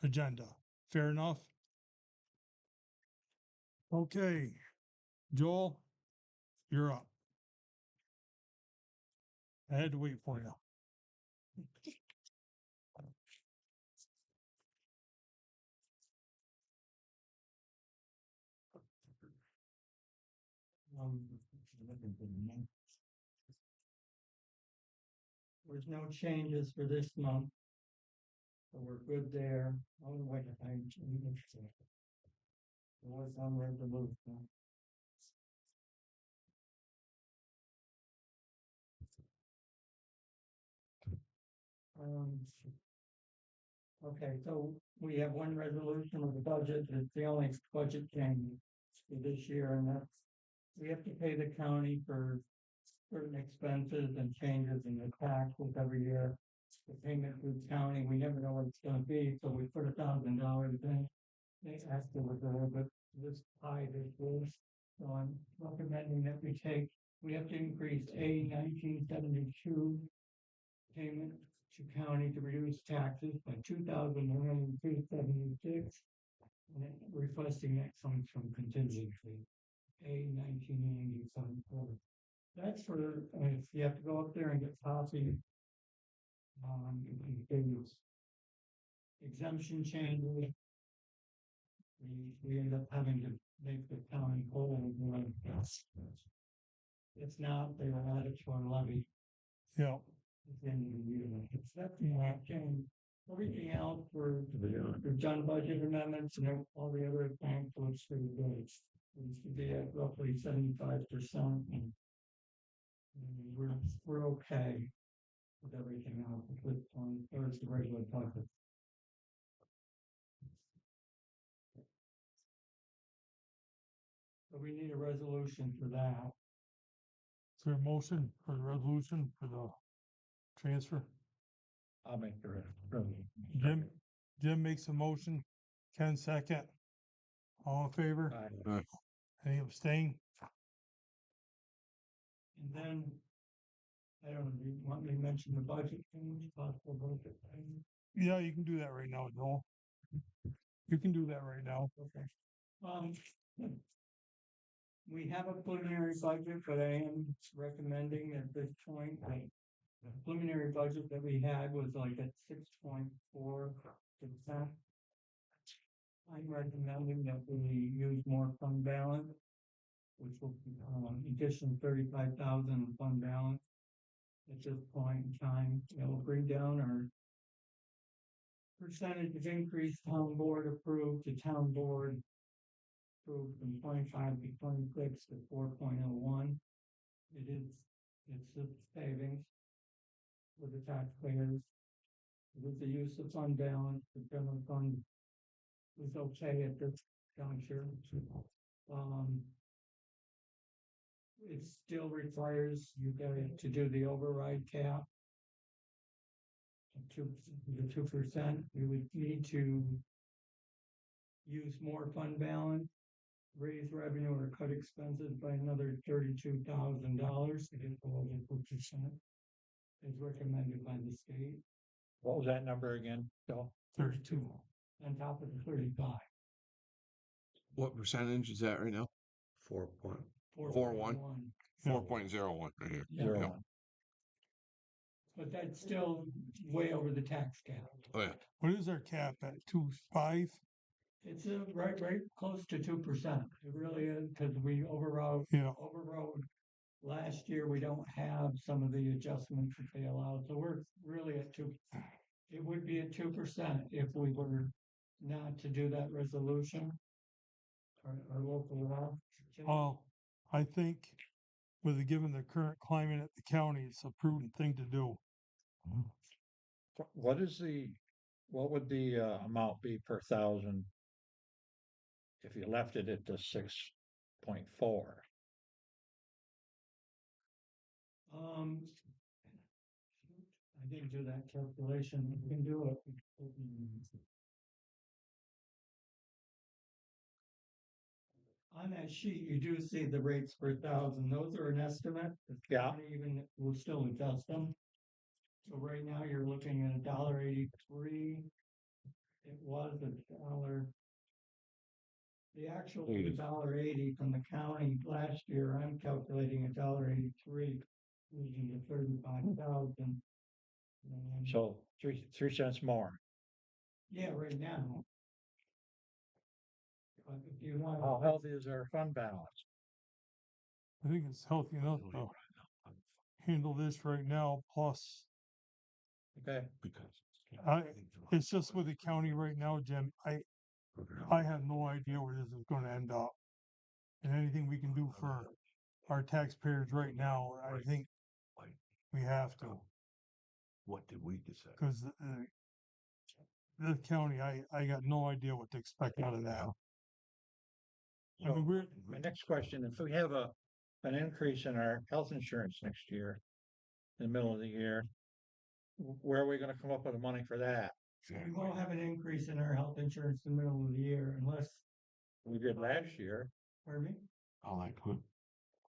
agenda. Fair enough? Okay, Joel, you're up. I had to wait for you. There's no changes for this month. So we're good there. Oh, wait, I changed it. There was some resolution. Okay, so we have one resolution of the budget. It's the only budget change for this year, and that's we have to pay the county for certain expenses and changes in the taxes every year. The payment to the county, we never know what it's gonna be, so we put $1,000 in. They asked it was a little bit this high this year, so I'm recommending that we have to increase A 1972 payment to county to reduce taxes by $2,102.76. And then requesting that comes from contingency, A 1997. That's for, if you have to go up there and get coffee, exemption changes. We end up having to make the county whole. It's not, they will add it to our levy. Yeah. That's not change. Everything else for we've done budget amendments and all the other things looks pretty good. It used to be at roughly 75%. And we're okay with everything else at this point. There's the regular budget. So we need a resolution for that. Is there a motion for the resolution for the transfer? I'll make the resolution. Jim makes a motion. Ken second. All in favor? Aye. Any abstain? And then, I don't know, do you want me to mention the budget change, possible budget change? Yeah, you can do that right now, Joel. You can do that right now. Okay. We have a preliminary budget, but I am recommending at this point, the preliminary budget that we had was like at 6.4%. I'm recommending that we use more fund balance, which will be addition 35,000 in fund balance. At this point in time, it will bring down our percentage of increase town board approved to town board approved from 25 to 26 to 4.01. It's a savings for the taxpayers. With the use of fund balance, the general fund was okay at this juncture. It still requires you guys to do the override cap. The 2%, you would need to use more fund balance, raise revenue or cut expenses by another $32,000 to get below the 2%, as recommended by the state. What was that number again, Bill? 32 on top of the 35. What percentage is that right now? 4.41. 4.01 right here. Yeah. Yeah. But that's still way over the tax cap. Oh yeah. What is our cap at? 2.5? It's right close to 2%. It really is, because we overrode last year. We don't have some of the adjustments that they allowed, so we're really at 2%. It would be at 2% if we were not to do that resolution. Our local law. Well, I think given the current climate at the county, it's a prudent thing to do. What would the amount be per thousand if you left it at the 6.4? I didn't do that calculation. We can do it. On that sheet, you do see the rates per thousand. Those are an estimate. Yeah. Even we'll still adjust them. So right now you're looking at $1.83. it was $1. The actual $80. $1.80 from the county last year, I'm calculating $1.83, losing the 35,000. So 3 cents more. Yeah, right now. But if you want. How healthy is our fund balance? I think it's healthy enough to handle this right now, plus Okay, I, it's just with the county right now, Jim, I have no idea where this is gonna end up. And anything we can do for our taxpayers right now, I think we have to, What did we decide? cause the county, I got no idea what to expect out of that. I so mean, we're, my next question, if we have an increase in our health insurance next year, in the middle of the year, where are we gonna come up with the money for that? We won't have an increase in our health insurance in the middle of the year unless, We did last year pardon me, I like what?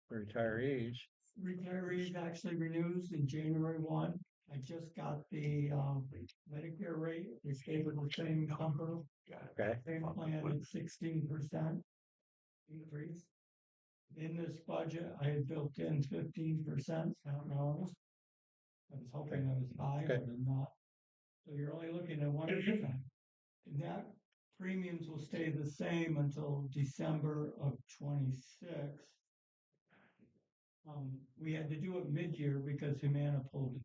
for retirees. retirees actually renews in January 1. I just got the Medicare rate, they stayed with the same number, Okay, same plan at 16% increase. In this budget, I had built in 15%, I don't know. I was hoping I was high, but Okay. I'm not. So you're only looking at 1%. And that premiums will stay the same until December of 26. We had to do it mid-year because Humana pulled it.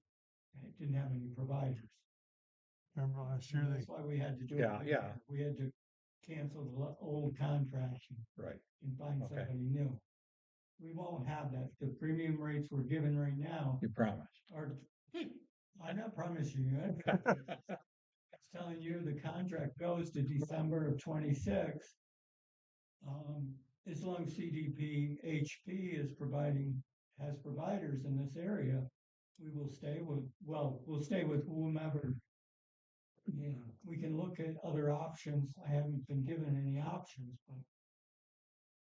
And it didn't have any providers. remember last year, And they, that's why we had to do it. Yeah, mid-year. yeah. We had to cancel the old contract right, and find Okay. somebody new. We won't have that. The premium rates we're given right now you promised. are, I'm not promising you. It's telling you the contract goes to December of 26. As long as CDP HP has providers in this area, we will stay with, we'll stay with whomever. Yeah, we can look at other options. I haven't been given any options, but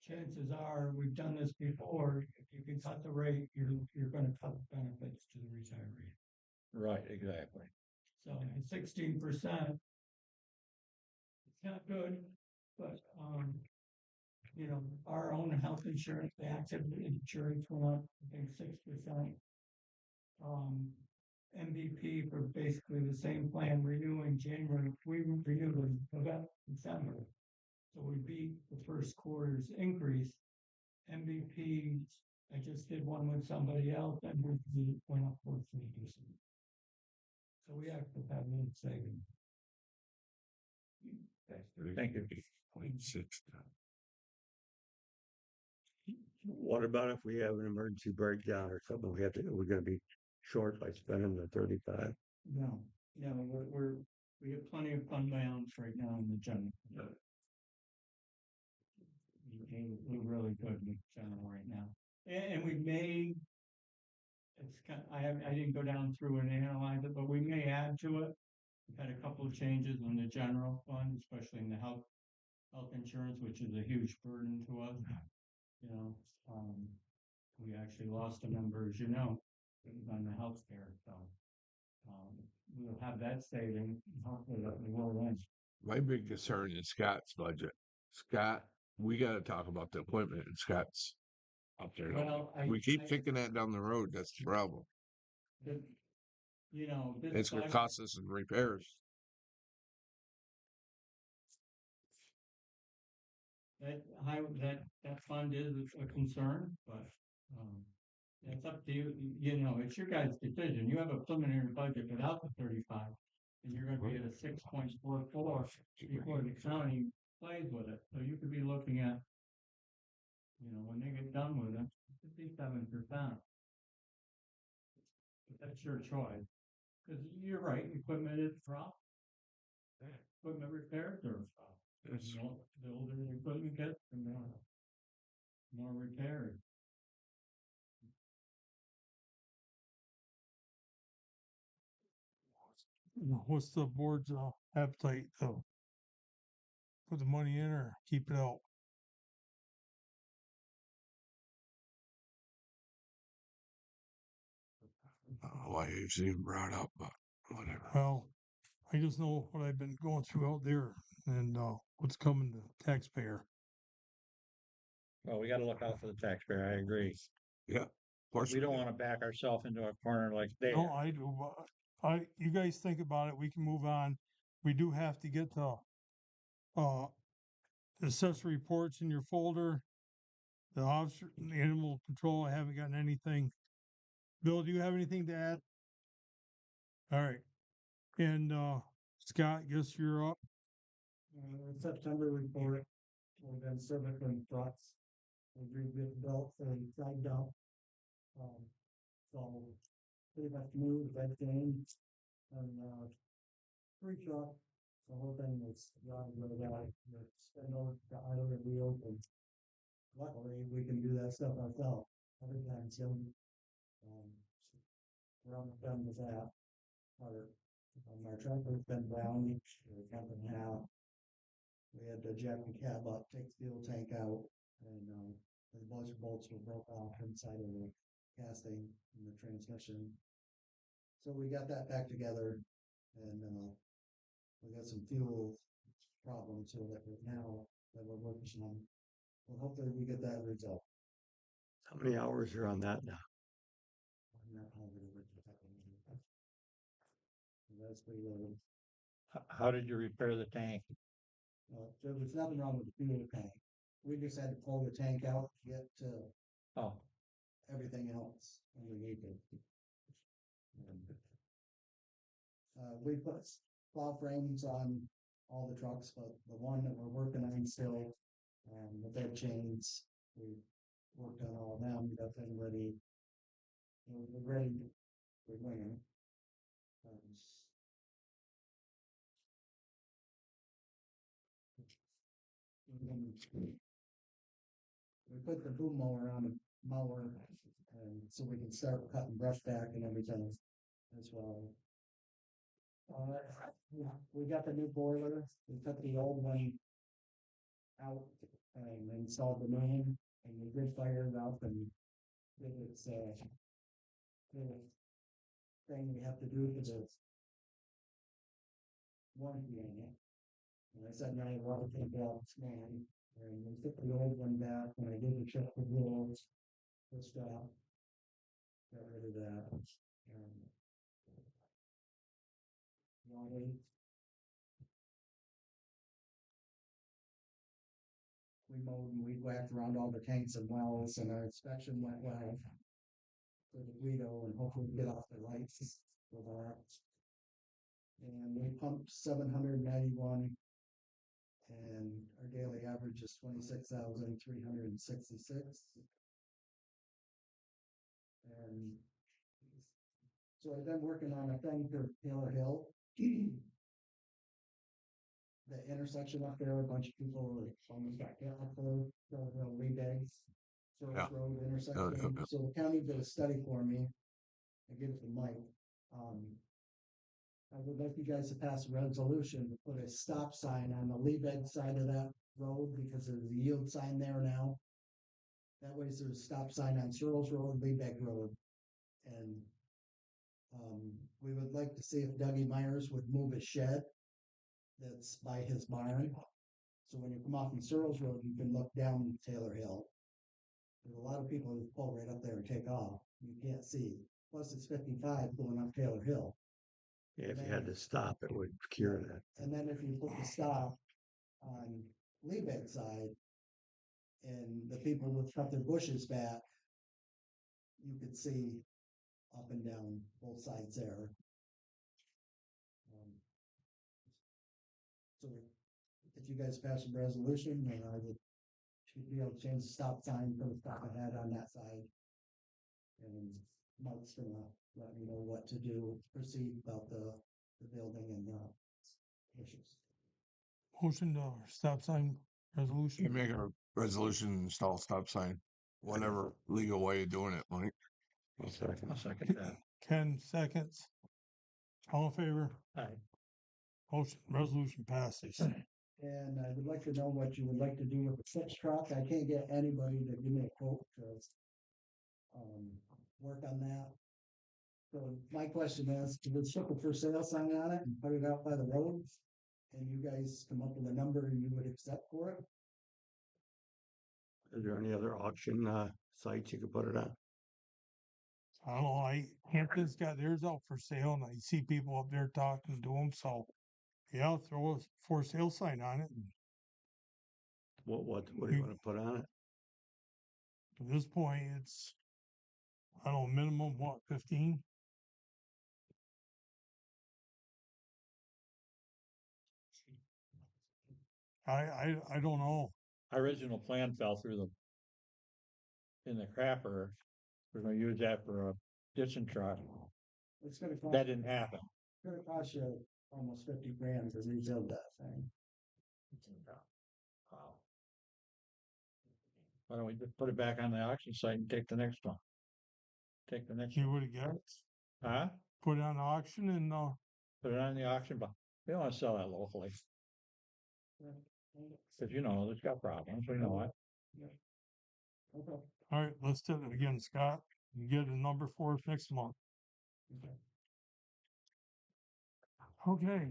chances are, we've done this before. If you can cut the rate, you're gonna cut benefits to the retiree. Right, exactly. So at 16%, it's not good, but, you know, our own health insurance, the active insurance went up, I think 6%. MVP for basically the same plan renewing January, we renewed in November, December. So we beat the first quarter's increase. MVP, I just did one with somebody else and we went up 14%. So we actually have a little savings. Thank you. 0.6. What about if we have an emergency breakdown or something? We're gonna be short by spending the 35. No, we have plenty of fund balance right now in the general. We're really good with general right now. And we may, I didn't go down through and analyze it, but we may add to it. We've had a couple of changes in the general fund, especially in the health insurance, which is a huge burden to us. You know, we actually lost a member, as you know, on the healthcare, so. We'll have that saving, hopefully that we will win. My big concern is Scott's budget. Scott, we gotta talk about the equipment in Scott's up there. Well, We keep kicking that down the road. That's the problem. You know, this It's gonna budget- cost us in repairs. that fund is a concern, but, it's up to you, you know, it's your guys' decision. You have a preliminary budget without the 35, and you're gonna be at a 6.44 before the county plays with it. So you could be looking at, you know, when they get done with it, 57%. But that's your choice, because you're right, equipment is dropped. Equipment repairs are dropped. Yes. You know, the older the equipment gets, the more repairs. what's the board's appetite to put the money in or keep it out? I don't know why it's even brought up, but whatever. Well, I just know what I've been going through out there and, what's coming to taxpayer. Well, we gotta look out for the taxpayer, I agree. Yeah. Of course. We don't wanna back ourselves into a corner like they No, are. I do, but you guys think about it, we can move on. We do have to get the assessor reports in your folder. The officer, the animal control, I haven't gotten anything. Bill, do you have anything to add? All right. And, Scott, guess you're up. September report, we've been servicing trucks. We've been built and signed up. So pretty much moved that thing and, three truck. The whole thing was running really well. Spend over the idle and reopen. Luckily, we can do that stuff ourselves. Other times, we're almost done with that. Our tractor's been down, we're jumping half. We had to jack the cab up, take the fuel tank out, and the bunch of bolts were broke off inside of the casting and the transmission. So we got that back together, and we got some fuel problems so that now that we're working on. Well, hopefully we get that resolved. How many hours are on that now? I'm not positive what the heck I'm doing. That's pretty low. How did you repair the tank? There was nothing wrong with the fuel tank. We just had to pull the tank out, to get to Oh, everything else underneath it. We put plow frames on all the trucks, but the one that we're working on still, the bed chains, we worked on all of them, got them ready. We're ready for winter. We put the boom mower on the mower, and so we can start cutting brush back and everything as well. We got the new boiler. We took the old one out and installed the new one, and we did fire it up and it's little thing we have to do for the warranty on it. And I said, no, I want to take it out this morning. And we took the old one back and I did the check the rules, the stuff. Got rid of that. We mowed and we whacked around all the tanks and wells, and our inspection went well for the Guido, and hopefully get off the lights for that. And we pumped 791, and our daily average is 26,366. And so I've been working on a thing for Taylor Hill. The intersection up there, a bunch of people almost got hit up there, Taylor Hill Rebags, Searles Road intersection. So the county did a study for me. I give it to Mike. I would like you guys to pass a resolution to put a stop sign on the Liebeg side of that road because there's a yield sign there now. That way there's a stop sign on Searles Road, Liebeg Road. And we would like to see if Dougie Myers would move his shed that's by his barn. So when you come off from Searles Road, you can look down Taylor Hill. There's a lot of people who pull right up there and take off. You can't see. Plus it's 55 going up Taylor Hill. Yeah, if you had to stop, it would cure that. And then if you put the stop on Liebeg side, and the people would cut their bushes back, you could see up and down both sides there. So if you guys pass a resolution, then I would should be able to change the stop sign for the stop ahead on that side. And Mike's gonna let me know what to do, proceed about the building and issues. Motion to stop sign You resolution. make a resolution, install stop sign, whatever legal way of doing it, Mike. I'll second that. Ken seconds. All in favor? Aye. Motion, resolution passes. And I would like to know what you would like to do with the fix truck. I can't get anybody to give me a quote to work on that. So my question is, do we ship a for sale sign on it and put it out by the road? And you guys come up with a number and you would accept for it? Is there any other auction, sites you could put it on? I don't know, Hampton's got theirs out for sale and I see people up there talking to them, so. Yeah, throw a for sale sign on it. And What do you wanna put on it? at this point, it's, I don't know, minimum what, 15? I don't know. Our original plan fell through in the crapper. We're gonna use that for a ditching truck. It's gonna cost. That didn't happen. It's gonna cost you almost 50 grand to rebuild that thing. Why don't we just put it back on the auction site and take the next one? Take the next See one. what it gets. Huh? Put it on auction and Put it on the auction, but we don't wanna sell that locally. Cause you know, it's got problems, we know it. Okay. all right, let's do it again, Scott. You get a number for us next month. Okay.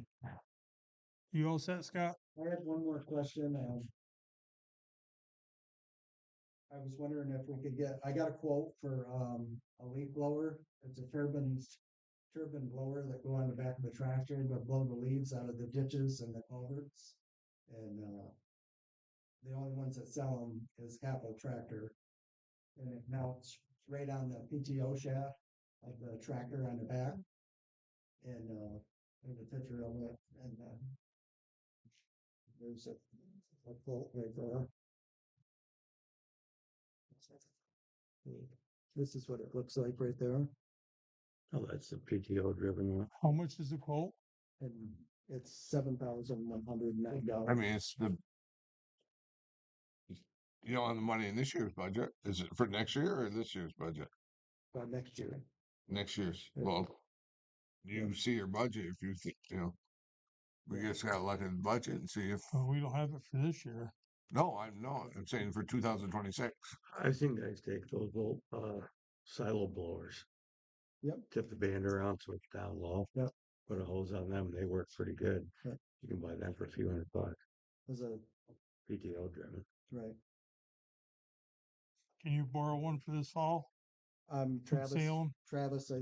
You all set, Scott? I had one more question. I was wondering if we could I got a quote for, a leaf blower. It's a turbine blower that go on the back of the tractor to blow the leaves out of the ditches and the culverts. And, the only ones that sell them is Capital Tractor. And it mounts right on the PTO shaft of the tractor on the back. And, there's a picture of it and, there's a quote right there. This is what it looks like right there. Oh, that's the PTO driven one. How much is the quote? And it's $7,109. I mean, it's you don't have the money in this year's budget. Is it for next year or this year's budget? By next year. Next year's. Yeah. Well, you see your budget if you think, we just gotta look at the budget and see if, We don't have it for this year. no, I'm saying for 2026. I've seen guys take those little, silo blowers. Yep. Tip the band around so it's down low. Yep. Put a hose on them, they work pretty good. Yep. You can buy them for a few $100. There's a, PTO driven. right. Can you borrow one for this fall? From Travis Salem?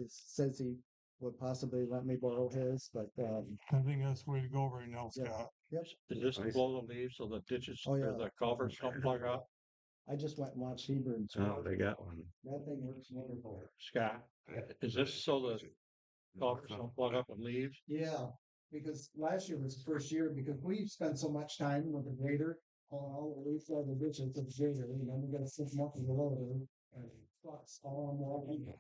says he would possibly let me borrow his, but, I think that's the way to go right now, Yeah. Scott. yep. Does this Nice. blow the leaves so the ditches Oh, yeah. or the culverts don't plug up? I just went and watched Hebron. Oh, they got one. That thing works wonderful. Scott, is this so the culverts don't plug up with leaves? Yeah, because last year was the first year, because we spent so much time with the grader, all the leaves out of the ditches with the grader, and then we gotta stick them up with the loader, and trucks all on the way.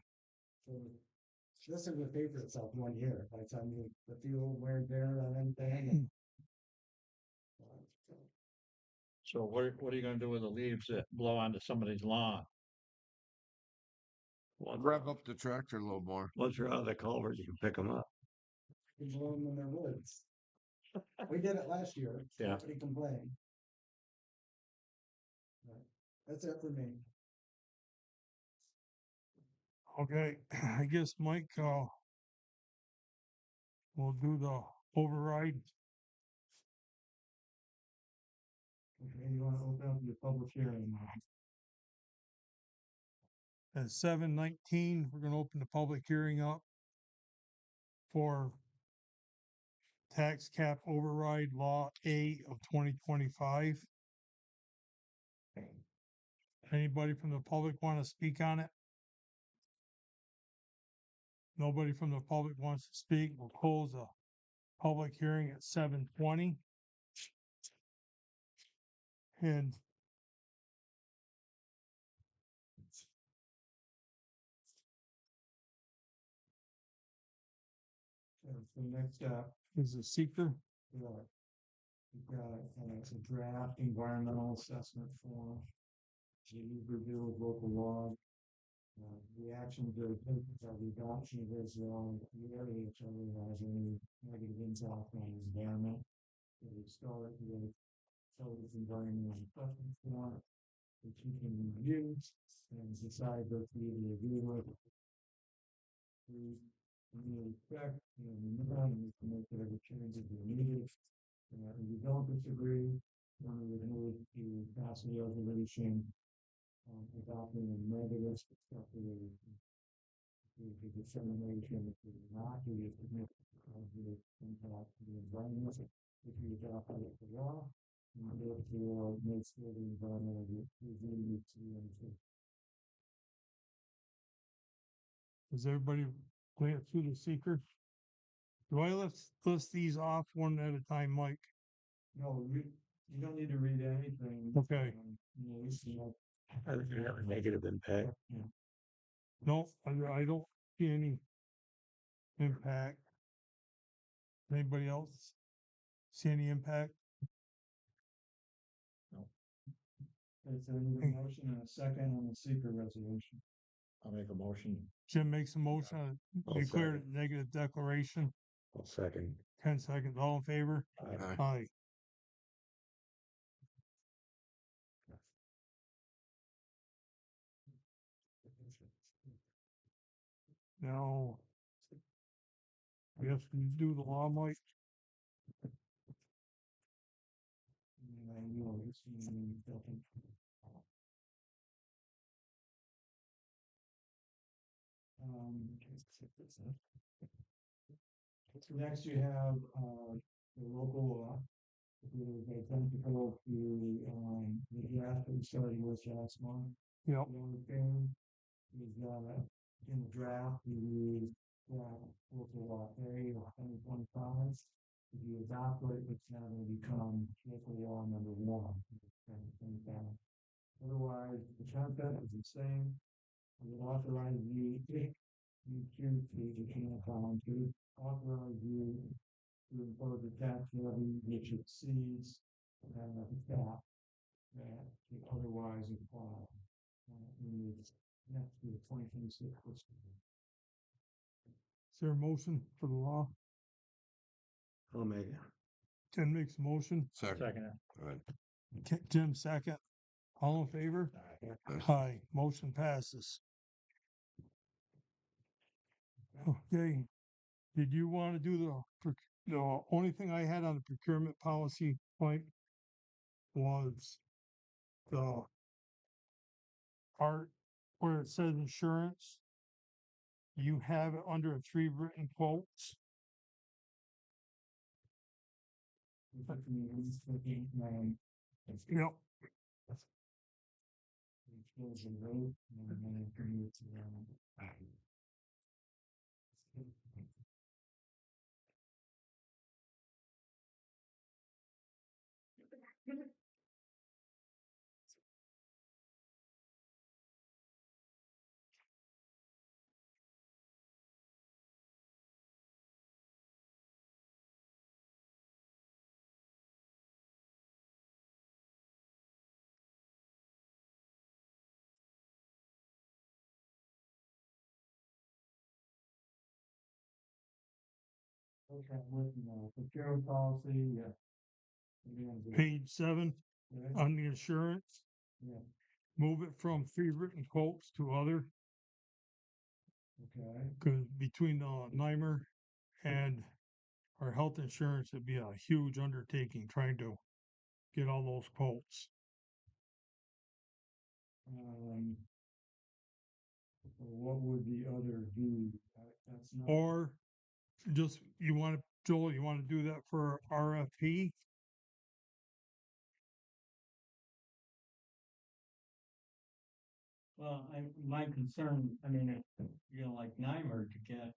So this is would pay for itself 1 year, by the time the fuel wear and tear on anything. So what are you gonna do with the leaves that blow onto somebody's lawn? Rev up the tractor a little more. Once you're out of the culvert, you can pick them up. You blow them in their woods. We did it last year. Yeah. Nobody complained. Right. That's it for me. Okay, I guess Mike, will do the override. Okay, you wanna open up your public hearing now? At 7:19, we're gonna open the public hearing up for tax cap override law A of 2025. Anybody from the public want to speak on it? Nobody from the public wants to speak. We'll close the public hearing at 7:20. And So next up, is the seeker. we've got, it's a draft environmental assessment form. Review of local law. The actions that are taken by the adoption of this law, the area has any negative impact on the environment. We start with, this environmental assessment form, which you can review and decide if you review it we need to check, we need to make whatever changes we needed. If you don't disagree, then we would move to pass a resolution, adopting a negative stuff the dissemination if we not do it, the impact to the environment. If you adopt it for law, and therefore makes sure the environmental review to be. Does everybody glance through the seeker? Do I list these off one at a time, Mike? No, you don't need to read anything. Okay. You know, we see like, I think we have a negative impact. No, I don't see any impact. Anybody else see any impact? it's a motion and a second on the secret resolution. I'll make a motion. Jim makes a motion, I'll declare it second. a negative declaration. I'll second. 10 seconds, all in favor? Aye. Aye. Now, I guess we do the law, Mike. You know, it's, next you have, the local law. They tend to go to, the draft that we started with last month. Yep. The only thing is, in the draft, we local law A of 2025. If you adopt it, it's now going to become local law number 1. Otherwise, the content is the same. We would authorize you to authorize you to impose a tax levy which exceeds the cap that would otherwise apply. In the next to the 2026 fiscal year. Is there a motion for the law? I'll make it. Ken makes a motion. Second. Second. Right. Jim second. All in favor? Aye. Motion passes. Okay. Did you want to do the only thing I had on the procurement policy point was the part where it says insurance. You have it under 3 written quotes. Yep. Okay, with procurement policy, Page 7 yeah, on the insurance. yeah, Move it from 3 written quotes to other. okay. Because between NYMER and our health insurance, it'd be a huge undertaking trying to get all those quotes. What would the other do? That's not. Or just, Joel, you want to do that for RFP? Well, my concern, I mean, like NYMER to get,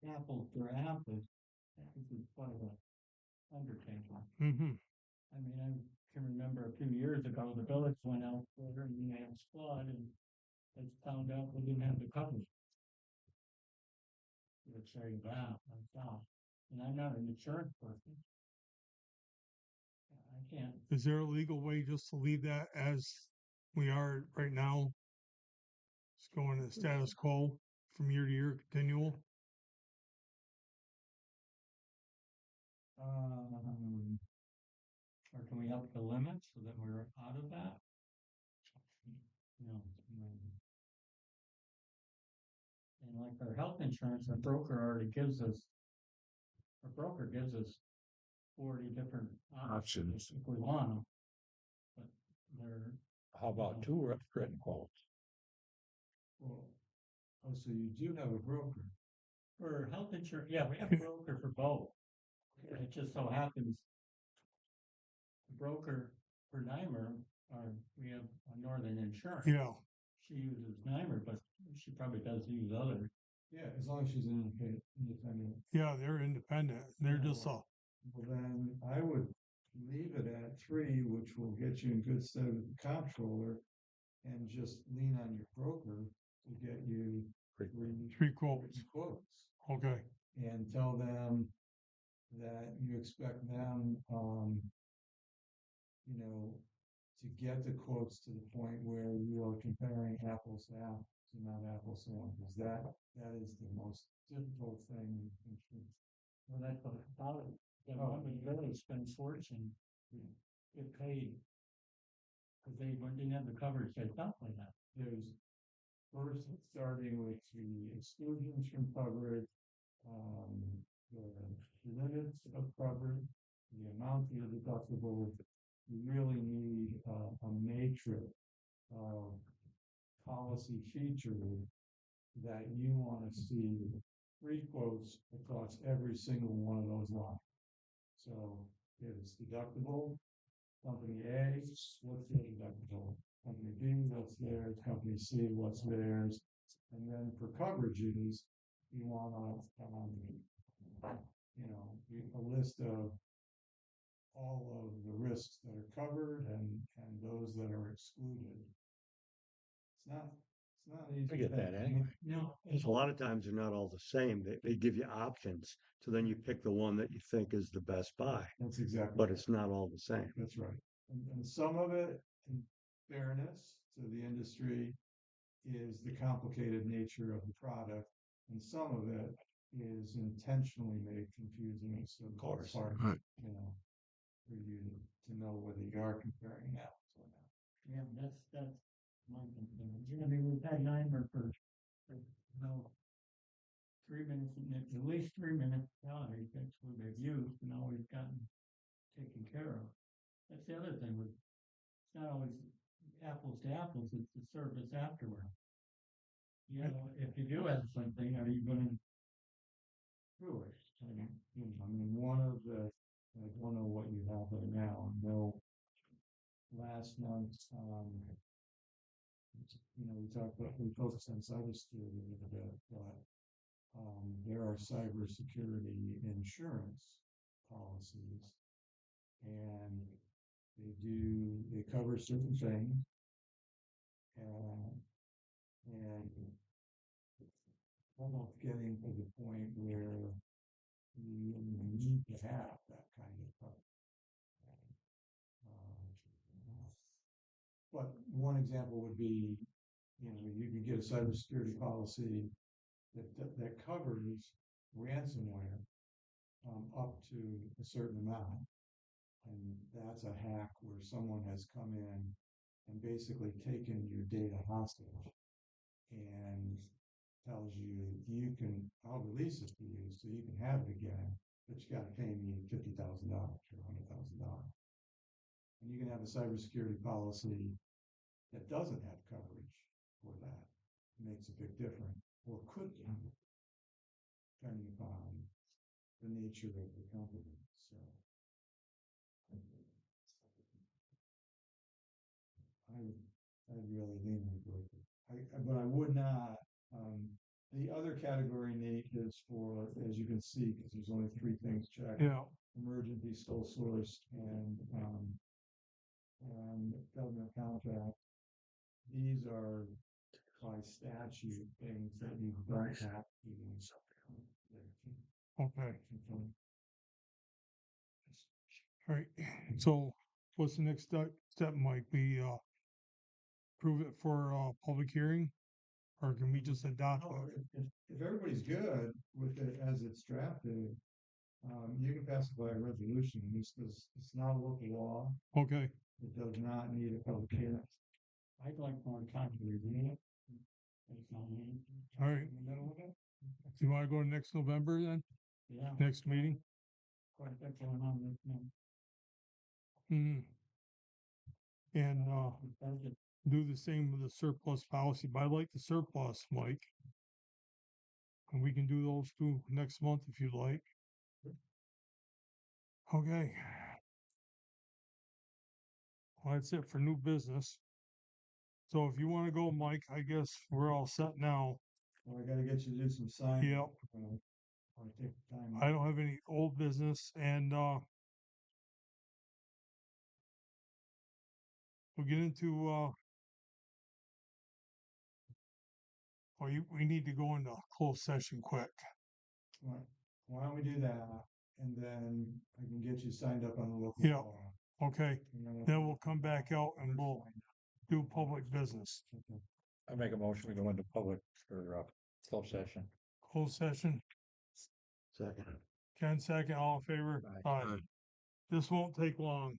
apples for apples, this is quite a undertaking. Mm-hmm. I mean, I can remember a few years ago, the village went out there and we had a flood and it's found out we didn't have the coverage. Let's say that, myself, and I'm not an insurance person. I can't. Is there a legal way just to leave that as we are right now? Just going to the status quo from year to year continual? Or can we up the limit so that we're out of that? No. like our health insurance, our broker already gives us. Our broker gives us 40 different Options. if we want them. But they're, How about two written quotes? Well, oh, so you do have a broker. for health insurance, yeah, we have a broker for both. And it just so happens. The broker for Nymer, we have a Northern Insurance. Yeah, She uses Nymer, but she probably does use other. Yeah, as long as she's an independent. yeah, they're independent. They're just Well, then I would leave it at 3, which will get you in good stead with the comptroller, and just lean on your broker to get you three quotes. quotes. Okay, And tell them that you expect them, you know, to get the quotes to the point where you are comparing apples to apples, and not apples to oranges. That is the most difficult thing in insurance. Well, that's what I thought. The Oh. one with really spend fortune, get paid. Cause they didn't have the coverage they thought they had. There's first starting with the exclusions from coverage, the limits of coverage, the amount of your deductible. You really need a matrix of policy features that you want to see 3 quotes across every single one of those lines. So if it's deductible, company A, what's their deductible? Company B, what's theirs? Company C, what's theirs? And then for coverages, you want a list of all of the risks that are covered and those that are excluded. It's not an easy. I get that thing. anyway. No, Because a lot of times they're not all the same. They give you options. So then you pick the one that you think is the best buy, That's exactly. but it's not all the same. That's right. And some of it, in fairness to the industry, is the complicated nature of the product. And some of it is intentionally made confusing. So Of course. it's hard, Right. you know, for you to know whether you are comparing apples or not. yeah, that's my concern. I mean, we've had Nymer for, 3 minutes, at least 3 minutes salary, that's what they've used, and all we've gotten taken care of. That's the other thing with, it's not always apples to apples, it's the service afterward. You know, if you do have something, are you gonna do it? I mean, one of what you have right now. I know last month, we focused on cybersecurity a little bit, but there are cybersecurity insurance policies, and they cover certain things, and almost getting to the point where you need to have that kind of coverage. But one example would be, you could get a cybersecurity policy that covers ransomware up to a certain amount. And that's a hack where someone has come in and basically taken your data hostage and tells you I'll release it to you so you can have it again, but you got to pay me $50,000 or $100,000. And you can have a cybersecurity policy that doesn't have coverage for that. It makes a big difference, or could be, depending upon the nature of the company. So I'd really lean on broker. But I would not. The other category, Nate, is for, as you can see, because there's only 3 things checked. yeah, Emergency, sole source, and government contract. These are by statute things that you don't have to do. okay. All right, so what's the next step, Mike? We prove it for public hearing? Or can we just adopt No, it? if everybody's good with it as it's drafted, you can pass it by a resolution. It's not a local law. Okay, It does not need a public hearing. I'd like more time to review it. All right. In the middle of it, Do you wanna go to next November then, yeah, next meeting? quite a bit going on this month. Hmm. And, Budget. do the same with the surplus policy, but I like the surplus, Mike. And we can do those two next month if you'd like. Okay. Well, that's it for new business. So if you wanna go, Mike, I guess we're all set now. Well, I gotta get you to do some signing. Yep. Or take time. I don't have any old business and, we'll get into, we need to go into closed session quick. Right. Why don't we do that? And then I can get you signed up on the local Yeah. law. Okay, And then then we'll come back out and we'll do public business. Okay. I make a motion to go into public or, closed session. Closed session, Second. Ken second, all in favor? Aye. Aye. This won't take long.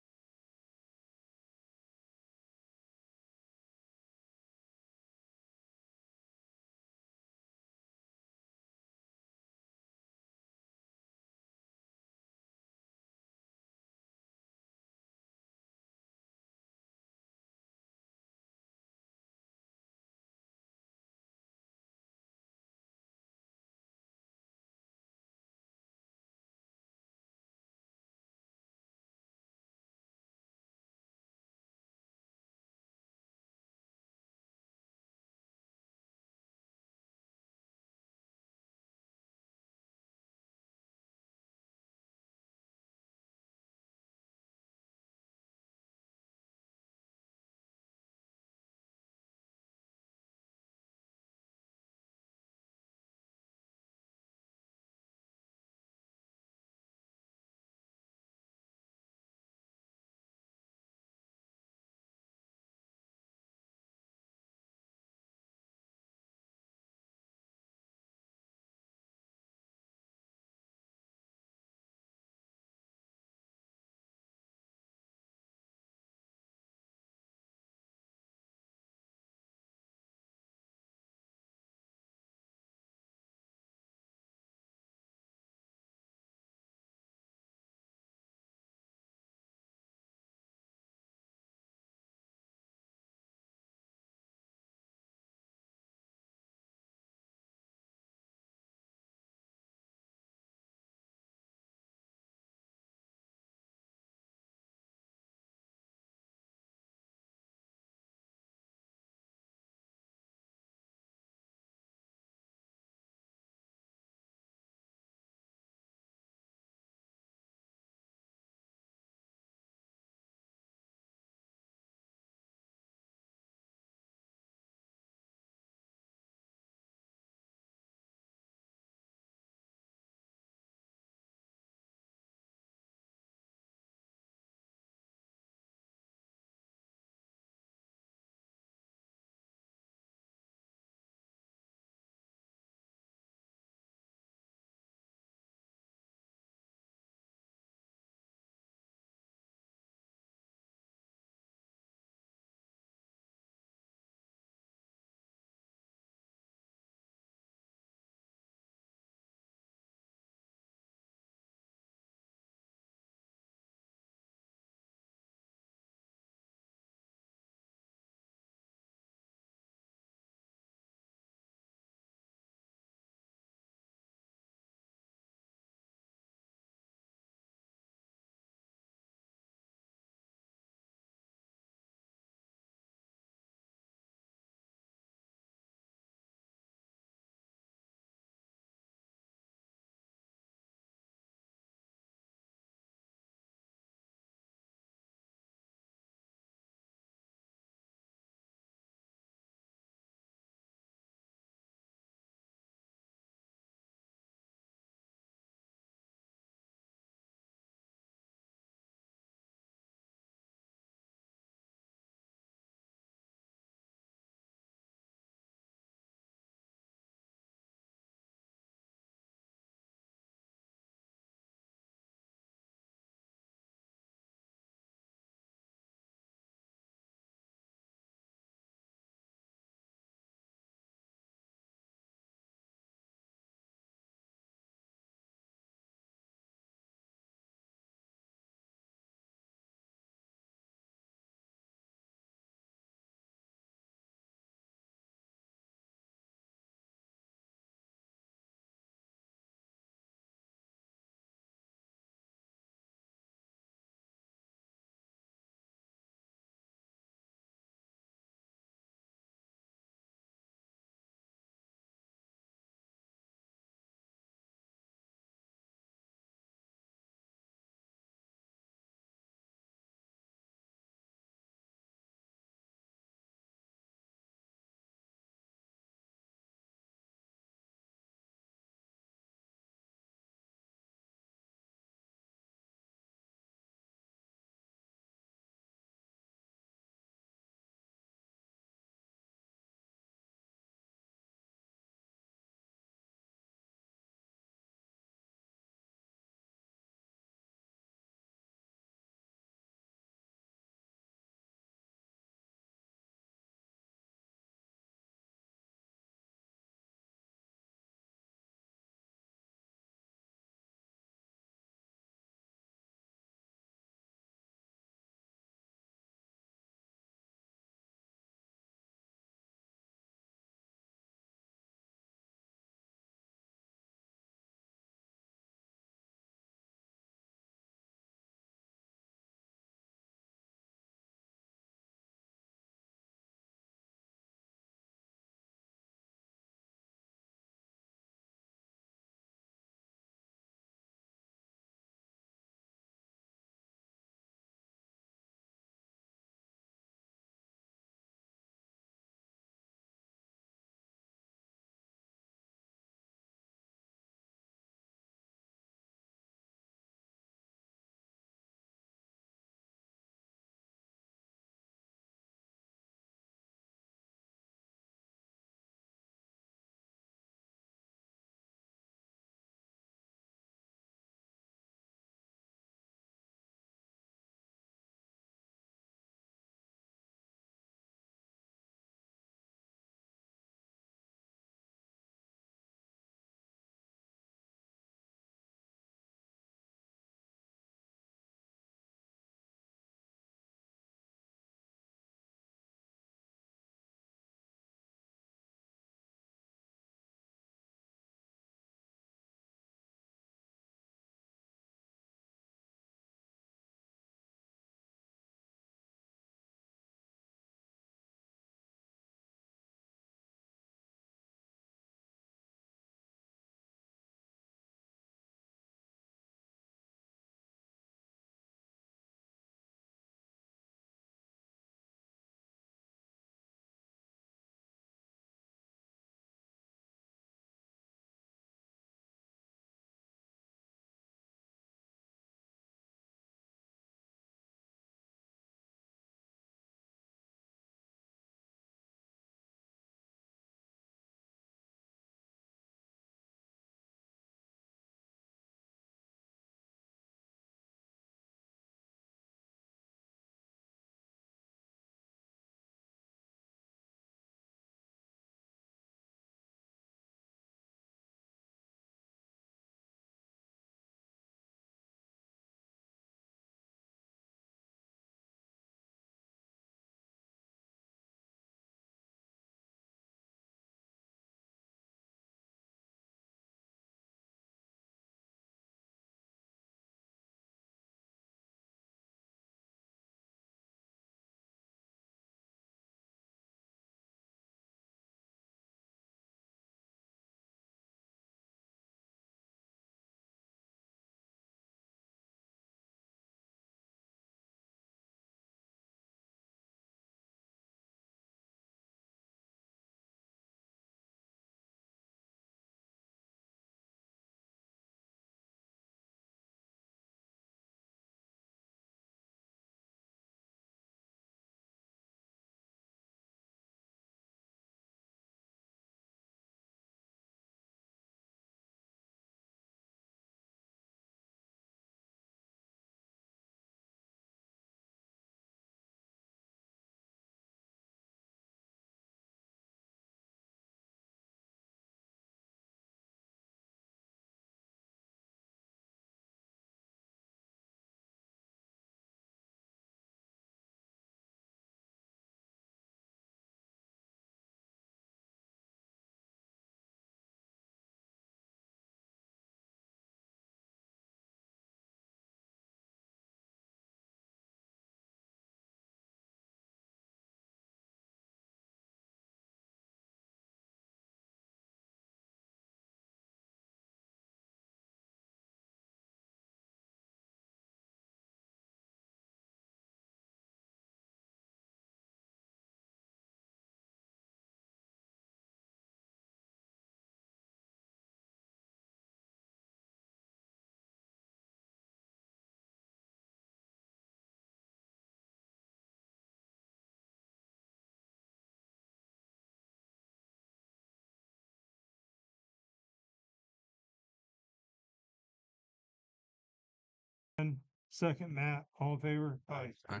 Second, Matt, all in favor? Aye. Aye.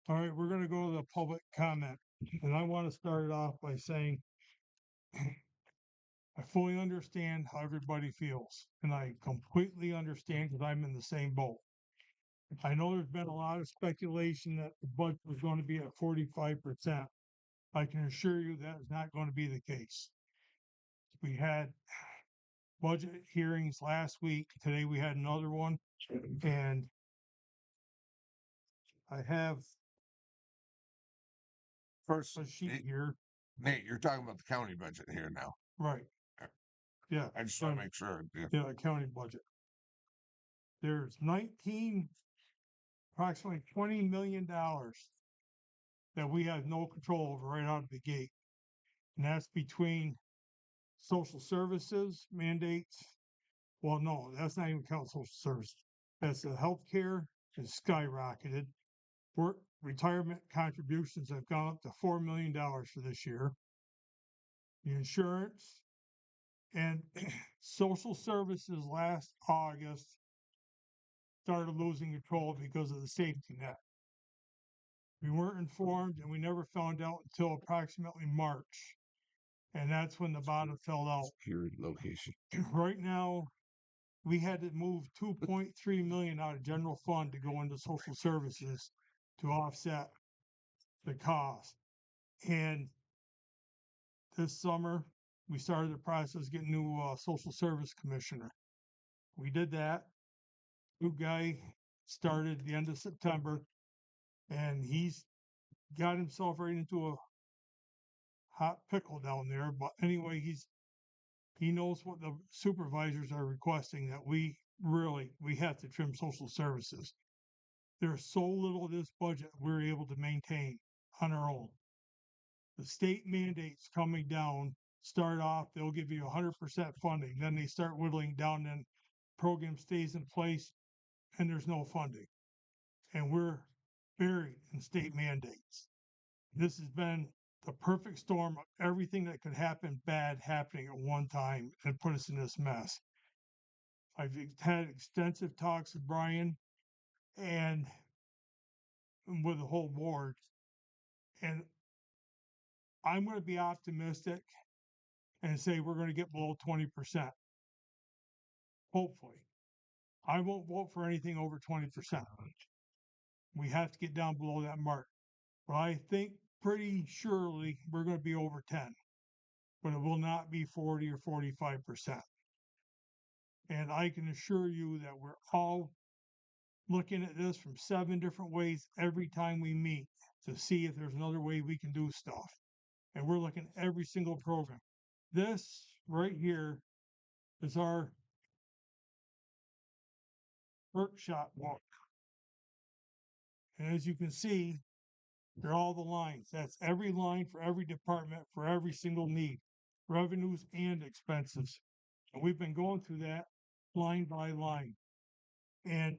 All right, we're gonna go to the public comment, and I want to start it off by saying I fully understand how everybody feels, and I completely understand because I'm in the same boat. I know there's been a lot of speculation that the budget was going to be at 45%. I can assure you that is not going to be the case. We had budget hearings last week. Today we had another one, and I have First, a sheet here. Nate, you're talking about the county budget here now. Right. Yeah. I just want to make sure. Yeah. Yeah, county budget. There's approximately $20 million that we have no control over right out of the gate. And that's between social services mandates. Well, no, that's not even count social services. That's the healthcare is skyrocketed. Retirement contributions have gone up to $4 million for this year. The insurance and social services last August started losing control because of the safety net. We weren't informed and we never found out until approximately March. And that's when the bottom fell out. Security location. Right now, we had to move 2.3 million out of general fund to go into social services to offset the cost. And this summer, we started the process of getting new social service commissioner. We did that. New guy started at the end of September, and he's got himself right into a hot pickle down there. But anyway, he knows what the supervisors are requesting, that we have to trim social services. There's so little of this budget we're able to maintain on our own. The state mandates coming down start off, they'll give you 100% funding. Then they start whittling down, and program stays in place and there's no funding. And we're buried in state mandates. This has been the perfect storm of everything that could happen bad happening at one time and put us in this mess. I've had extensive talks with Brian and with the whole board, and I'm going to be optimistic and say we're going to get below 20%. Hopefully. I won't vote for anything over 20%. We have to get down below that mark. But I think pretty surely we're going to be over 10, but it will not be 40 or 45%. And I can assure you that we're all looking at this from 7 different ways every time we meet to see if there's another way we can do stuff. And we're looking at every single program. This right here is our workshop book. And as you can see, they're all the lines. That's every line for every department for every single need, revenues and expenses. And we've been going through that line by line. And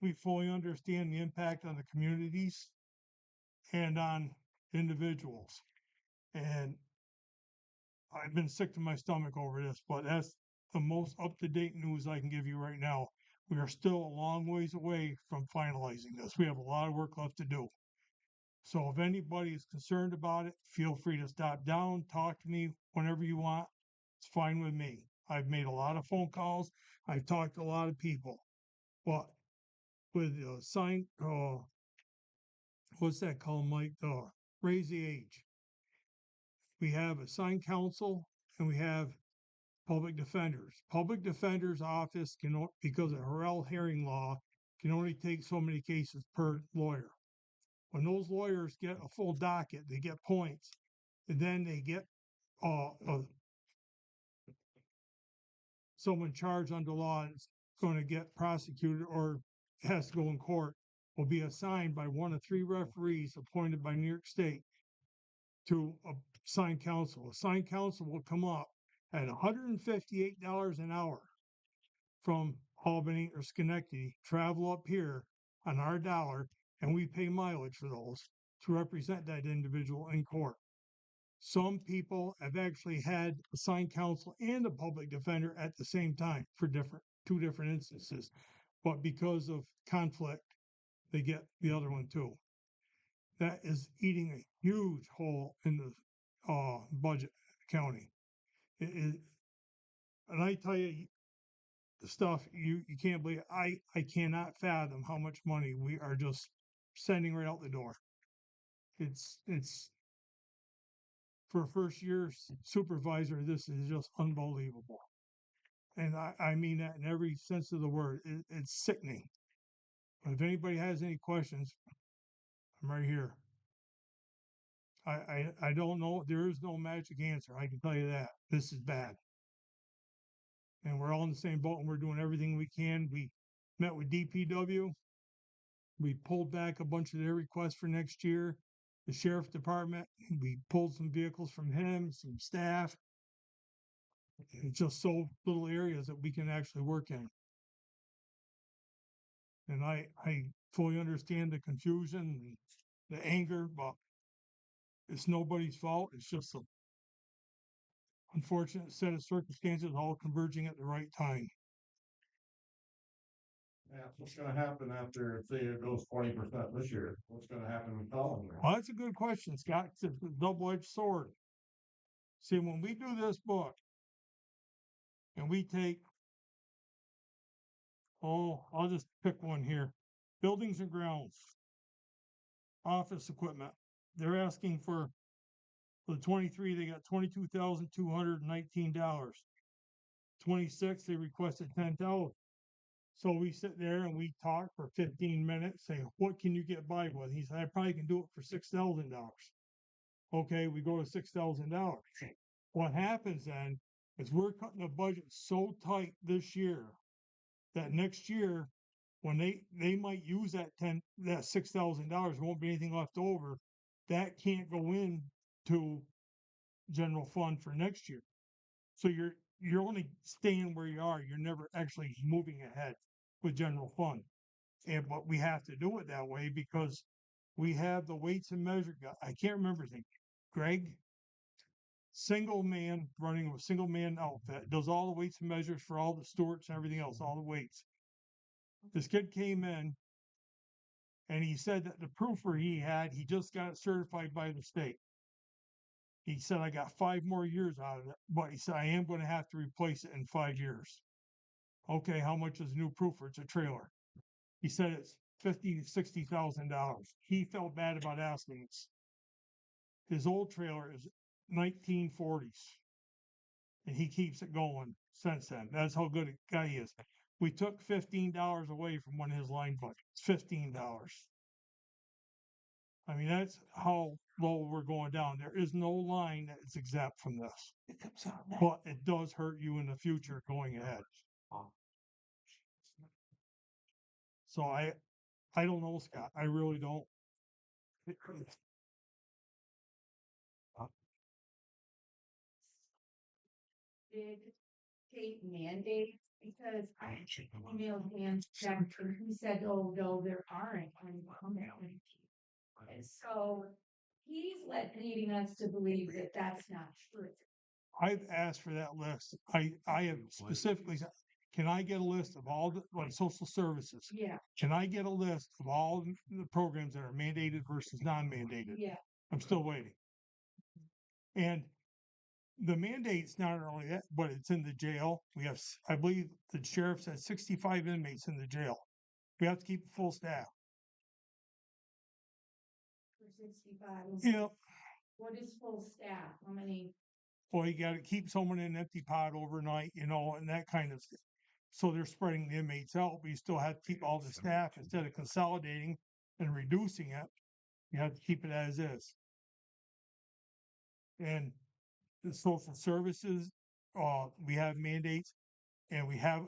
we fully understand the impact on the communities and on individuals. And I've been sick to my stomach over this, but that's the most up-to-date news I can give you right now. We are still a long ways away from finalizing this. We have a lot of work left to do. So if anybody is concerned about it, feel free to stop down, talk to me whenever you want. It's fine with me. I've made a lot of phone calls. I've talked to a lot of people. But with what's that called, Mike? Raise the age. We have assigned counsel and we have public defenders. Public defender's office can, because of Harrell hearing law, can only take so many cases per lawyer. When those lawyers get a full docket, they get points, and then they get someone charged under law is going to get prosecuted or has to go in court, will be assigned by one of 3 referees appointed by New York State to assigned counsel. Assigned counsel will come up at $158 an hour from Albany or Schenectady, travel up here on our dollar, and we pay mileage for those to represent that individual in court. Some people have actually had assigned counsel and a public defender at the same time for two different instances. But because of conflict, they get the other one too. That is eating a huge hole in the budget county. It is, and I tell you, the stuff you can't believe. I cannot fathom how much money we are just sending right out the door. It's for a first year supervisor, this is just unbelievable. And I mean that in every sense of the word. It's sickening. But if anybody has any questions, I'm right here. I don't know. There is no magic answer. I can tell you that. This is bad. And we're all in the same boat and we're doing everything we can. We met with DPW. We pulled back a bunch of their requests for next year. The sheriff's department, we pulled some vehicles from him, some staff. It's just so little areas that we can actually work in. And I fully understand the confusion, the anger, but it's nobody's fault. It's just a unfortunate set of circumstances all converging at the right time. Yeah, what's gonna happen after, say, it goes 20% this year? What's gonna happen in following year? Well, that's a good question, Scott. It's a double-edged sword. See, when we do this book and we take, I'll just pick one here. Buildings and grounds, office equipment. They're asking for the 23, they got $22,219. 26, they requested 10,000. So we sit there and we talk for 15 minutes, say, what can you get by with? He said, I probably can do it for $6,000. Okay, we go to $6,000. What happens then is we're cutting the budget so tight this year that next year, when they might use that $6,000, won't be anything left over. That can't go in to general fund for next year. So you're only staying where you are. You're never actually moving ahead with general fund. But we have to do it that way because we have the weights and measure guy. I can't remember his name. Greg, single man running a single man outfit, does all the weights and measures for all the stewards and everything else, all the weights. This kid came in and he said that the proofer he just got certified by the state. He said, I got 5 more years out of it, but he said, I am going to have to replace it in 5 years. Okay, how much is a new proofer? It's a trailer. He said it's $50,000 to $60,000. He felt bad about asking us. His old trailer is 1940s, and he keeps it going since then. That's how good a guy he is. We took $15 away from one of his line budgets. $15. I mean, that's how low we're going down. There is no line that is exempt from this. But it does hurt you in the future going ahead. So I don't know, Scott. I really don't. Big state mandate because I emailed Dan Jackson, who said, oh, no, there aren't any coming. And so he's leading us to believe that that's not true. I've asked for that list. I have specifically said, can I get a list of all the like social services? Yeah, Can I get a list of all the programs that are mandated versus non-mandated? yeah. I'm still waiting. And the mandate's not only that, but it's in the jail. We have, I believe the sheriff said 65 inmates in the jail. We have to keep full staff. For 65. Yeah. What is full staff? How many? Well, you got to keep someone in an empty pod overnight, and that kind of stuff. So they're spreading the inmates out, but you still have to keep all the staff instead of consolidating and reducing it. You have to keep it as is. And the social services, we have mandates, and we have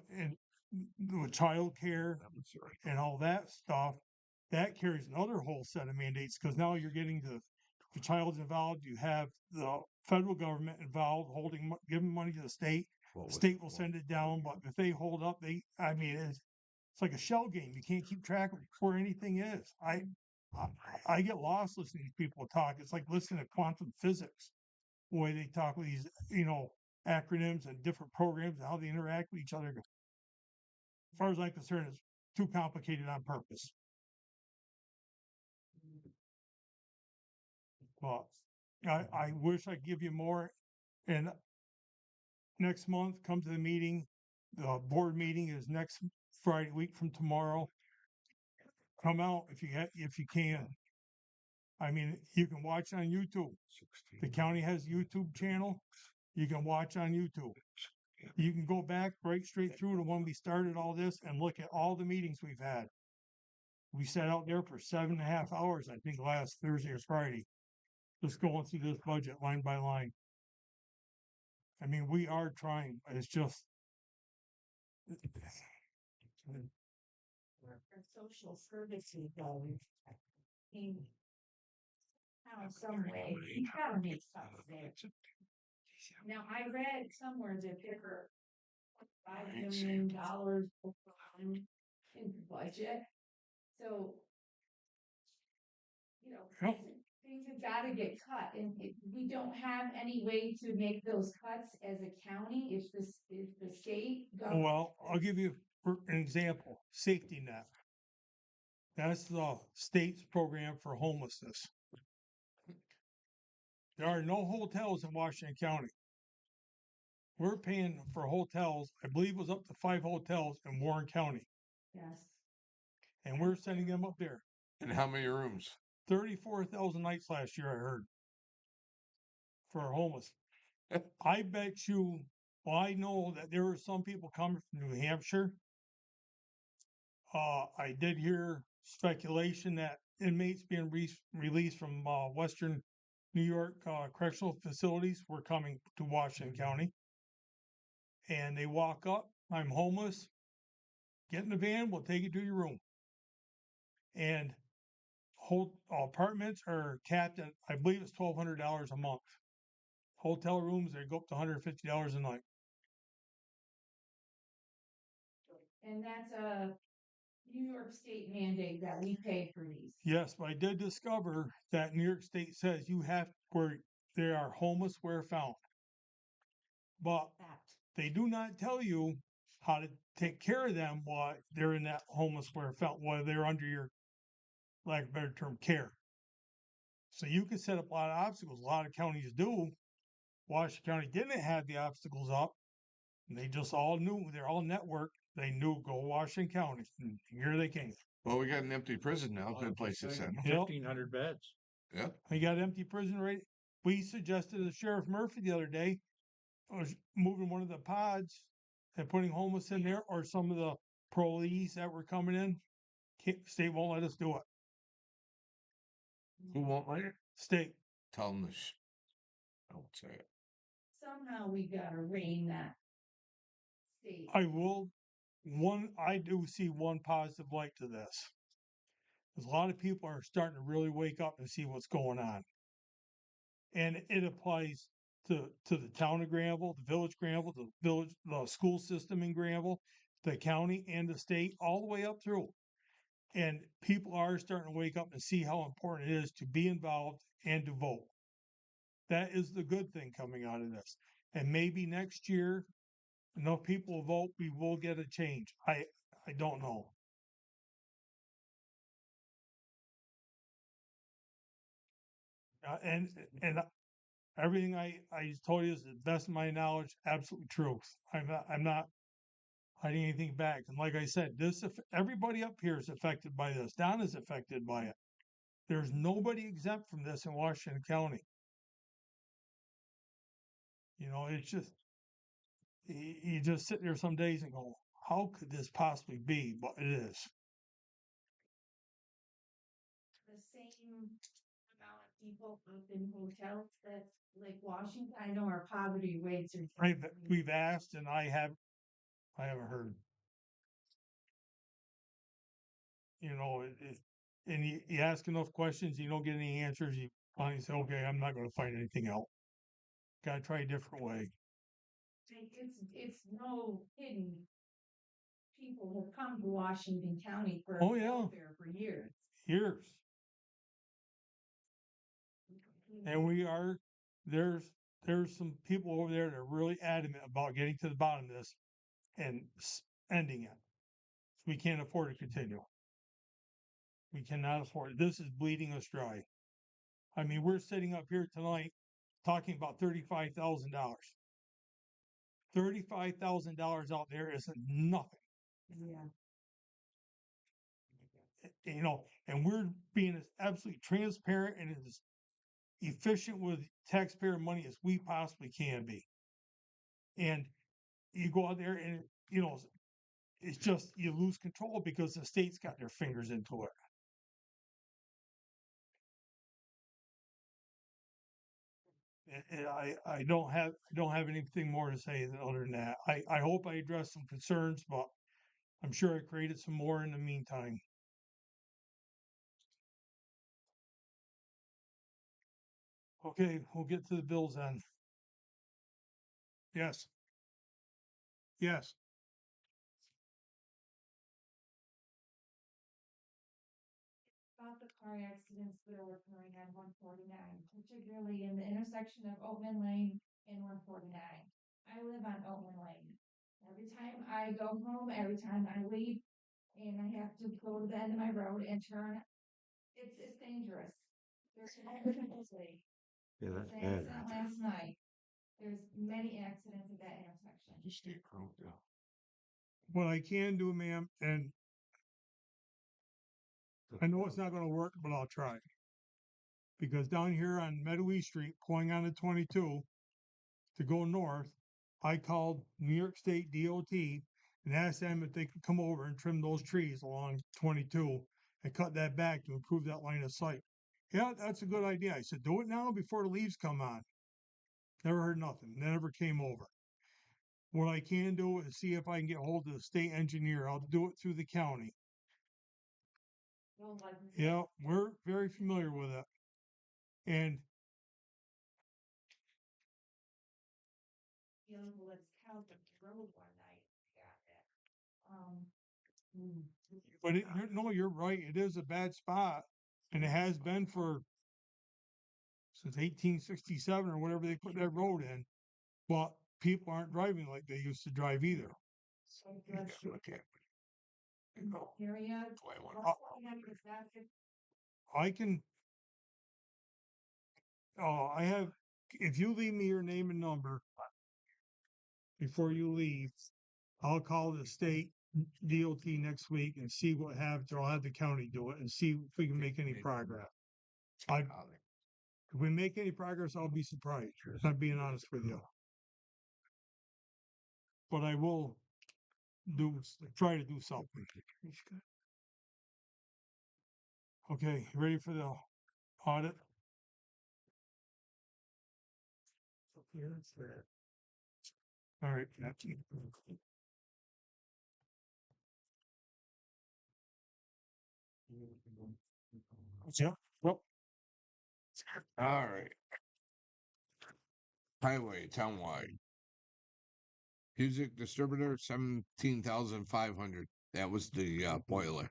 with child care and all that stuff. That carries another whole set of mandates because now you're getting the child's involved. You have the federal government involved, giving money to the state. The state will send it down, but if they hold up, it's like a shell game. You can't keep track of where anything is. I get lost listening to people talk. It's like listening to quantum physics. way they talk with these, acronyms and different programs and how they interact with each other. As far as I'm concerned, it's too complicated on purpose. But I wish I'd give you more. And next month, come to the meeting. The board meeting is next Friday, week from tomorrow. Come out if you can. I mean, you can watch on YouTube. The county has a YouTube channel. You can watch on YouTube. You can go back right straight through to when we started all this and look at all the meetings we've had. We sat out there for 7.5 hours, I think, last Thursday or Friday, just going through this budget line by line. I mean, we are trying, but it's just. For social services, in some way, you gotta make cuts there. Now, I read somewhere that there were $5 million in the budget, so. Yep. Things have gotta get cut, and we don't have any way to make those cuts as a county, if the state government. Well, I'll give you an example. Safety net. That's the state's program for homelessness. There are no hotels in Washington County. We're paying for hotels. I believe it was up to 5 hotels in Warren County, Yes. and we're sending them up there. And how many rooms? 34,000 nights last year, I heard, for homeless. I bet you. Well, I know that there were some people coming from New Hampshire. I did hear speculation that inmates being released from Western New York correctional facilities were coming to Washington County. And they walk up, I'm homeless, get in the van, we'll take you to your room. And whole apartments are capped at, I believe it's $1,200 a month. Hotel rooms, they go up to $150 a night. And that's a New York State mandate that we pay for these. Yes, but I did discover that New York State says you have where they are homeless where found. But they do not tell you how to take care of them while they're in that homeless where found, while they're under your, lack of a better term, care. So you can set up a lot of obstacles. A lot of counties do. Washington County didn't have the obstacles up. And they just all knew, they're all networked. They knew go Washington County. And here they came. Well, we got an empty prison now. Good place to send them. Yep. 1,500 beds. Yeah. We got empty prison right. We suggested to Sheriff Murphy the other day was moving one of the pods and putting homeless in there, or some of the parolees that were coming in. State won't let us do it. Who won't let it? State. Tell them this. I won't say it. Somehow we gotta rein that state. I do see one positive light to this. Because a lot of people are starting to really wake up and see what's going on. And it applies to the town of Granville, the village Granville, the school system in Granville, the county and the state, all the way up through. And people are starting to wake up and see how important it is to be involved and to vote. That is the good thing coming out of this. And maybe next year, enough people will vote, we will get a change. I don't know. And everything I told you is the best of my knowledge, absolute truth. I'm not hiding anything back. And like I said, everybody up here is affected by this. Don is affected by it. There's nobody exempt from this in Washington County. It's just you just sit there some days and go, how could this possibly be? But it is. The same amount of people up in hotels that like Washington. I know our poverty rates are. We've asked, and I haven't heard. And you ask enough questions, you don't get any answers. You finally say, okay, I'm not going to find anything else. Got to try a different way. It's no hidden. People have come to Washington County for welfare for years. And there's there's some people over there that are really adamant about getting to the bottom of this and ending it. We can't afford to continue. We cannot afford it. This is bleeding us dry. I mean, we're sitting up here tonight talking about $35,000. $35,000 out there isn't nothing. Yeah. You know, and we're being as absolutely transparent and as efficient with taxpayer money as we possibly can be. And you go out there and, you know, it's just you lose control because the state's got their fingers into it. And I don't have anything more to say other than that. I hope I addressed some concerns, but I'm sure I created some more in the meantime. Okay, we'll get to the bills then. Yes. Yes. About the car accidents that are occurring on 149, particularly in the intersection of Oatman Lane and 149. I live on Oatman Lane. Every time I go home, every time I leave, and I have to go to the end of my road and turn, it's dangerous. There's accidents. Yeah, There's that's an bad. accident last night. There's many accidents at that intersection. Just stay prone to. What I can do, ma'am, and I know it's not gonna work, but I'll try. Because down here on Meadowy Street, going on to 22 to go north, I called New York State DOT and asked them if they could come over and trim those trees along 22 and cut that back to improve that line of sight. Yeah, that's a good idea. I said, do it now before the leaves come on. Never heard nothing. Never came over. What I can do is see if I can get hold of the state engineer. I'll do it through the county. Don't like me. Yeah, we're very familiar with it. And Dealing with Calvin Road one night. Got that. but no, you're right. It is a bad spot, and it has been for since 1867 or whatever they put that road in. But people aren't driving like they used to drive either. So let's area. I can. I have. If you leave me your name and number before you leave, I'll call the state DOT next week and see what happens. Or I'll have the county do it and see if we can make any progress. If we make any progress, I'll be surprised. I'm being honest with you. But I will try to do something. Okay, ready for the audit? All right. Yeah. Well, All right. Highway townwide. Music distributor 17,500. That was the boiler.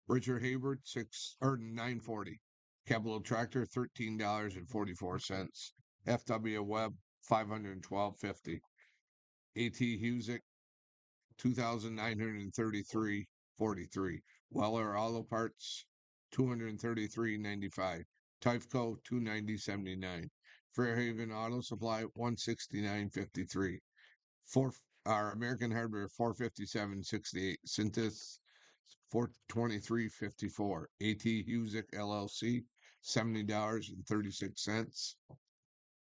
Richard Hayward 940. Capital Tractor $13.44. FW Web 512.50. AT Husick 2,933.43. Weller Auto Parts 233.95. Tyfco 290.79. Fairhaven Auto Supply 169.53. Our American Hardware 457.68. Synthes 423.54. AT Husick LLC $70.36.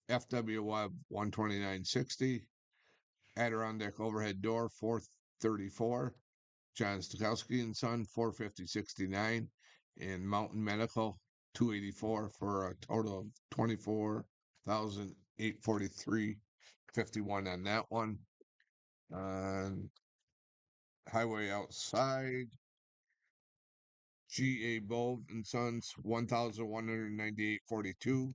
FW Web 129.60. Adirondack Overhead Door 434. John Stokowski and Son 450.69. And Mountain Medical 284 for a total of 24,843.51 on that one. Highway outside. G.A. Bold and Sons 1,198.42.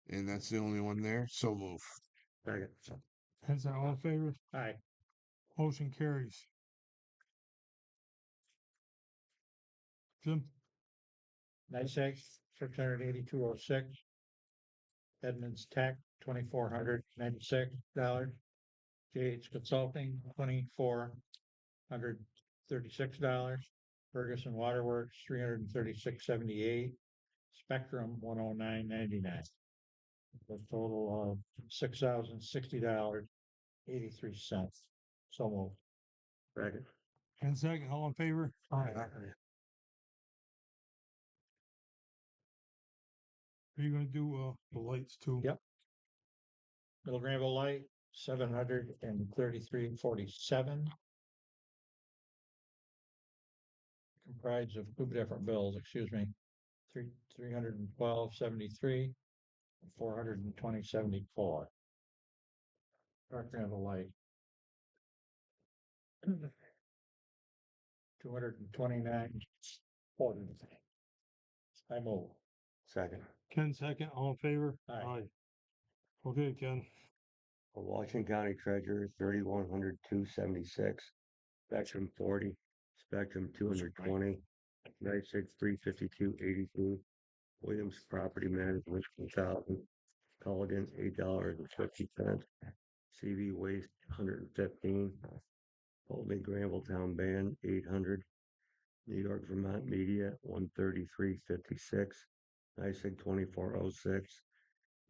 And that's the only one there. So move. Second. is that all in favor? Aye. Motion carries. Jim? NYSEG 682.06. Edmonds Tech $2,496. JH Consulting, $2,436. Ferguson Waterworks, $336.78. Spectrum, $109.99. A total of $6,060.83. So moved. Second. And second, all in favor? Are you gonna do, the lights too? Yep. Middle Granville Light, $733.47. Comprised of two different bills, excuse me. $312.73, and $420.74. Dark Granville Light. $229.40. I move. Second. Ken second, all in favor? Aye. Okay, Ken. For Washington County Treasurer, 3,100, 276. Spectrum 40, Spectrum 220, 96, 352, 82. Williams Property Management, 1,000. Culligan, $8.50. CV Waste, 115. Holding Granville Town Band, 800. New York Vermont Media, 133.56. NYSEG 2406.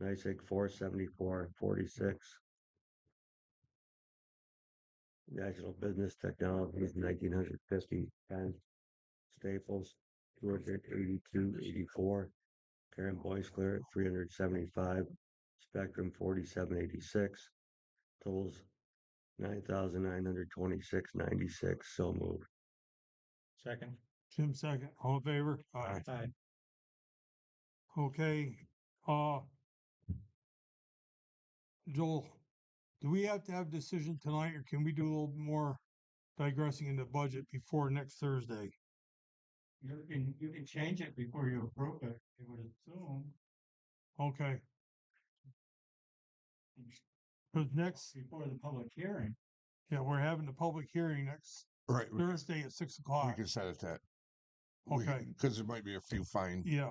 NYSEG 474.46. National Business Technologies, 1950. 10. Staples, 282.84. Karen Boyce-Claire, 375. Spectrum, 4786. Totals, 9,926.96. So moved. Second. Tim second, all in favor? Aye. Aye. Okay, Joel, do we have to have a decision tonight, or can we do a little more digressing in the budget before next Thursday? You can change it before you approve it, I would assume. Okay. Cause next, Before the public hearing. yeah, we're having the public hearing next Right. Thursday at 6 We o'clock. can set it that. Okay. Because there might be a few fine. Yeah,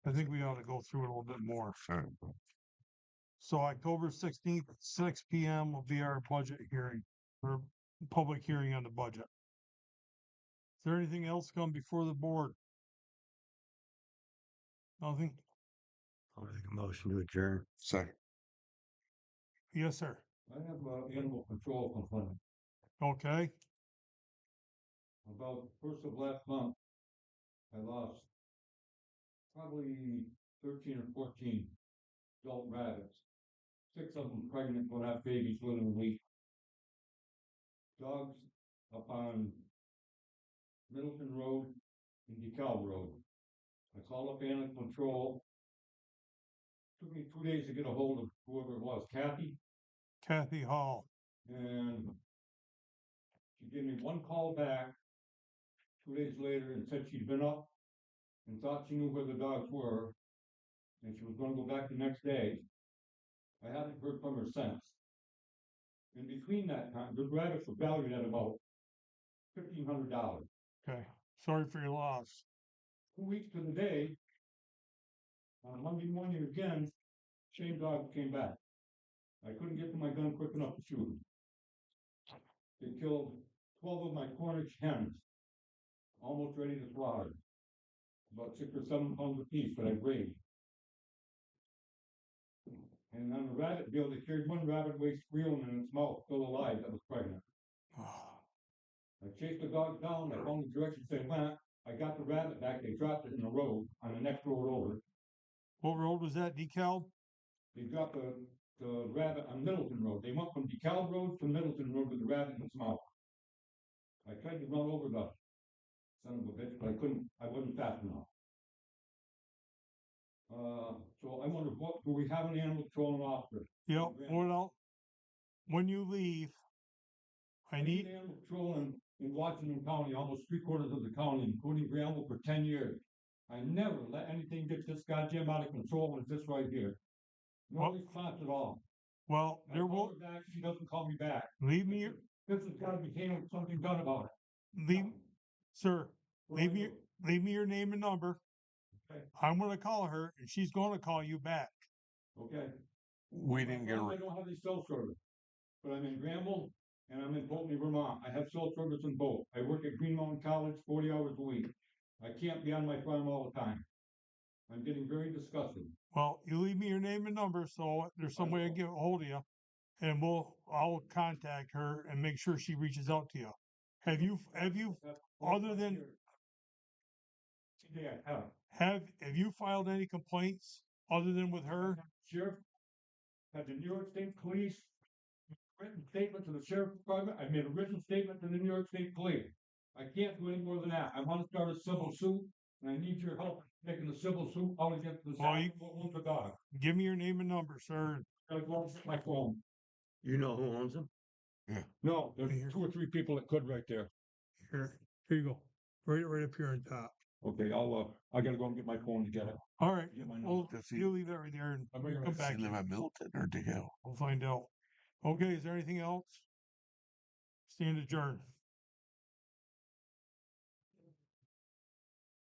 I think we ought to go through it a little bit more. Alright. So October 16th, 6 PM will be our budget hearing, or public hearing on the budget. Is there anything else come before the board? Nothing? I'll make a motion to adjourn. Second. Yes, sir. I have animal control complaint. Okay, About first of last month, I lost probably 13 or 14 adult rabbits. 6 of them pregnant, will have babies within a week. Dogs up on Middleton Road and DeKalb Road. I called up animal control. Took me 2 days to get a hold of whoever it was, Kathy Hall. and she gave me one call back 2 days later and said she'd been up and thought she knew where the dogs were, and she was gonna go back the next day. I haven't heard from her since. In between that time, the rabbits were valued at about $1,500. Okay, sorry for your loss. 2 weeks to the day, on Monday morning again, same dog came back. I couldn't get to my gun quick enough to shoot him. They killed 12 of my Cornish hens, almost ready to slaughter. About 6 or 7 pounds apiece that I weighed. And on the rabbit deal, they carried one rabbit away squealing in its mouth, still alive, that was pregnant. I chased the dog down, I found the direction they went, I got the rabbit back, they dropped it in the road, on the next road over. What road was that, DeKalb? They dropped the rabbit on Middleton Road, they went from DeKalb Road to Middleton Road with the rabbit in its mouth. I tried to run over the son of a bitch, but I wasn't fast enough. So I wonder, what, do we have an animal control officer? Yep, well, when you leave, I need, animal control in Washington County, almost 3/4 of the county, including Granville, for 10 years. I never let anything get this goddamn out of control, and it's this right here. No Well- response at all. well, I there call will, her back, she doesn't call me back. leave me, your- This has gotta be handled, something done about it. leave, sir, What do I leave do? me your name and number. Okay. I'm gonna call her, and she's gonna call you back. Okay, We didn't get, I don't have any cell service, but I'm in Granville and I'm in Pulteney, Vermont. I have cell service in both. I work at Green Mountain College 40 hours a week. I can't be on my farm all the time. I'm getting very disgusted. Well, you leave me your name and number, so there's some way to get a hold of you. And I'll contact her and make sure she reaches out to you. Have you, other than, Yeah, I have. have you filed any complaints other than with her? Sheriff, had the New York State Police written statement to the sheriff's department. I made a written statement to the New York State Police. I can't do any more than that. I want to start a civil suit, and I need your help making the civil suit out against the Well, you- owns the dog. Give me your name and number, sir. Gotta go out and get my phone. You know who owns them? No, there's 2 or 3 people that could right there. Here you go. Right up here on top. Okay, I gotta go and get my phone to get it. All right. Get my number. Well, Does he- you leave that right there and I'm bringing come it back. does he live at Milton or DeHale? We'll find out. Okay, is there anything else? Stand adjourned.